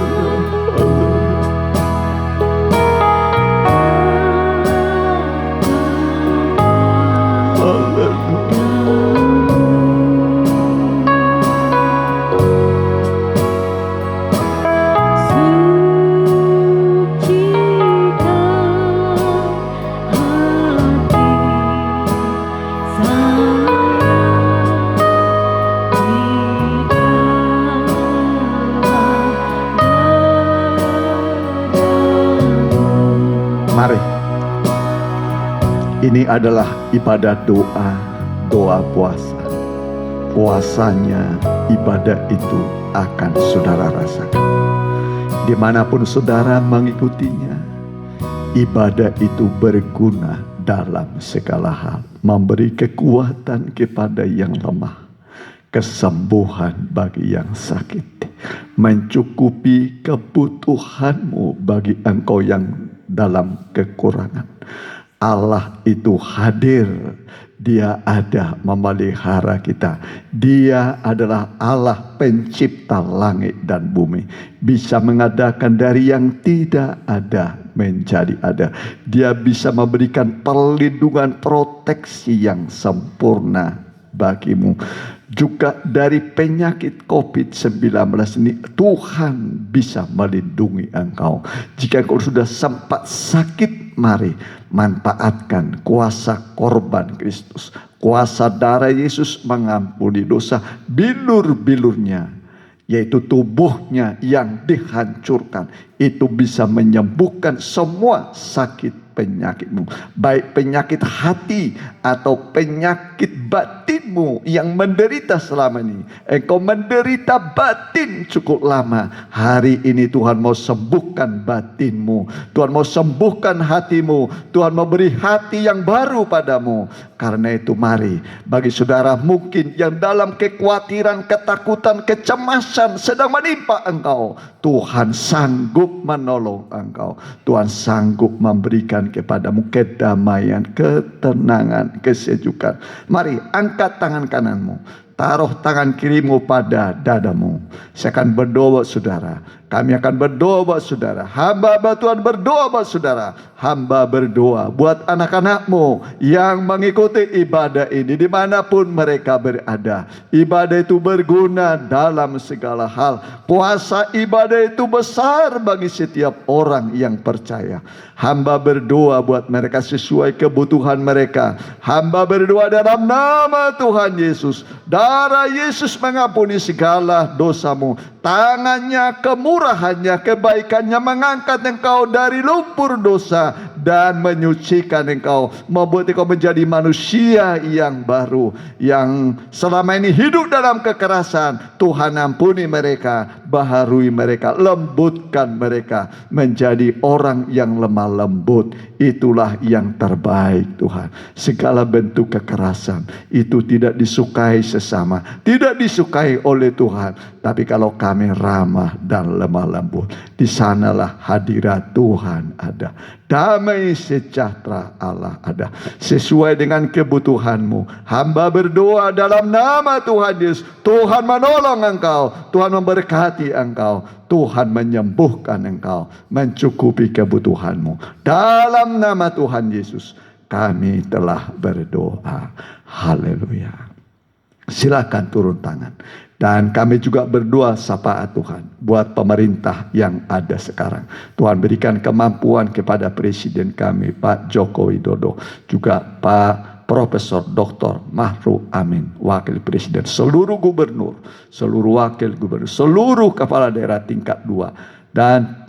Mari, ini adalah ibadah doa puasa. Puasanya ibadah itu akan saudara rasakan. Dimanapun saudara mengikutinya, ibadah itu berguna dalam segala hal. Memberi kekuatan kepada yang lemah, kesembuhan bagi yang sakit, mencukupi kebutuhanmu bagi engkau yang dalam kekurangan. Allah itu hadir, Dia ada memelihara kita. Dia adalah Allah pencipta langit dan bumi, bisa mengadakan dari yang tidak ada menjadi ada. Dia bisa memberikan perlindungan, proteksi yang sempurna bagimu. Juga dari penyakit COVID-19 ini Tuhan bisa melindungi engkau. Jika engkau sudah sempat sakit, mari manfaatkan kuasa korban Kristus, kuasa darah Yesus mengampuni dosa, bilur-bilurnya, yaitu tubuhnya yang dihancurkan. Itu bisa menyembuhkan semua sakit penyakitmu, baik penyakit hati atau penyakit batinmu yang menderita selama ini. Engkau menderita batin cukup lama. Hari ini Tuhan mau sembuhkan batinmu, Tuhan mau sembuhkan hatimu, Tuhan mau beri hati yang baru padamu. Karena itu mari, bagi saudara mungkin yang dalam kekhawatiran, ketakutan, kecemasan sedang menimpa engkau, Tuhan sanggup menolong engkau. Tuhan sanggup memberikan kepadamu kedamaian, ketenangan, kesejukan. Mari angkat tangan kananmu, taruh tangan kirimu pada dadamu. Saya akan berdoa buat saudara. Kami akan berdoa buat saudara. Hamba Tuhan berdoa buat saudara. Hamba berdoa buat anak-anakmu yang mengikuti ibadah ini dimanapun mereka berada. Ibadah itu berguna dalam segala hal. Puasa ibadah itu besar bagi setiap orang yang percaya. Hamba berdoa buat mereka sesuai kebutuhan mereka. Hamba berdoa dalam nama Tuhan Yesus. Darah Yesus mengampuni segala dosamu. Tangannya, kemurahannya, kebaikannya mengangkat engkau dari lumpur dosa, dan menyucikan engkau, membuat engkau menjadi manusia yang baru, yang selama ini hidup dalam kekerasan. Tuhan ampuni mereka, baharui mereka, lembutkan mereka menjadi orang yang lemah lembut. Itulah yang terbaik Tuhan. Segala bentuk kekerasan itu tidak disukai sesama, tidak disukai oleh Tuhan. Tapi kalau kami ramah dan lemah lembut, di sanalah hadirat Tuhan ada. Damai sejahtera Allah ada. Sesuai dengan kebutuhanmu, hamba berdoa dalam nama Tuhan Yesus. Tuhan menolong engkau, Tuhan memberkati engkau, Tuhan menyembuhkan engkau, mencukupi kebutuhanmu. Dalam nama Tuhan Yesus kami telah berdoa. Haleluya. Silakan turun tangan. Dan kami juga berdoa syafaat Tuhan buat pemerintah yang ada sekarang. Tuhan berikan kemampuan kepada Presiden kami Pak Joko Widodo, juga Pak Profesor Dr. Ma'ruf Amin, Wakil Presiden, seluruh gubernur, seluruh wakil gubernur, seluruh kepala daerah tingkat 2, dan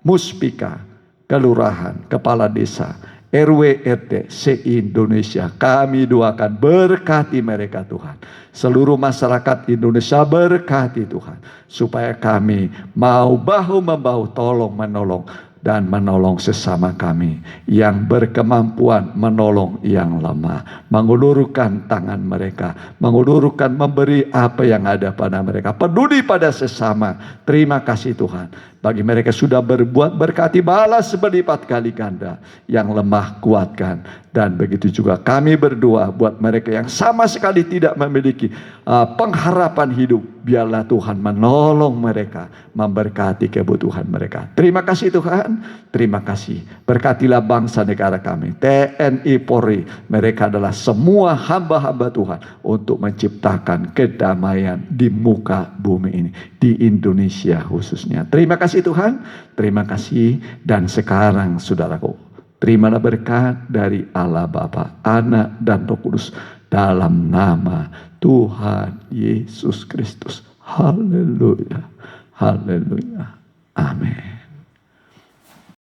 muspika, kelurahan, kepala desa, RW RT se-Indonesia. Kami doakan, berkati mereka Tuhan. Seluruh masyarakat Indonesia berkati Tuhan, supaya kami mau bahu-membahu tolong menolong dan menolong sesama kami yang berkemampuan menolong yang lemah, mengulurkan tangan mereka, mengulurkan memberi apa yang ada pada mereka, peduli pada sesama. Terima kasih Tuhan, bagi mereka sudah berbuat, berkati, balas berlipat kali ganda. Yang lemah kuatkan. Dan begitu juga kami berdoa buat mereka yang sama sekali tidak memiliki pengharapan hidup. Biarlah Tuhan menolong mereka, memberkati kebutuhan mereka. Terima kasih Tuhan, terima kasih. Berkatilah bangsa negara kami, TNI Polri. Mereka adalah semua hamba-hamba Tuhan untuk menciptakan kedamaian di muka bumi ini, di Indonesia khususnya. Terima kasih Tuhan, terima kasih. Dan sekarang saudaraku, terimalah berkat dari Allah Bapa, Anak, dan Roh Kudus dalam nama Tuhan Yesus Kristus. Haleluya, haleluya, amin.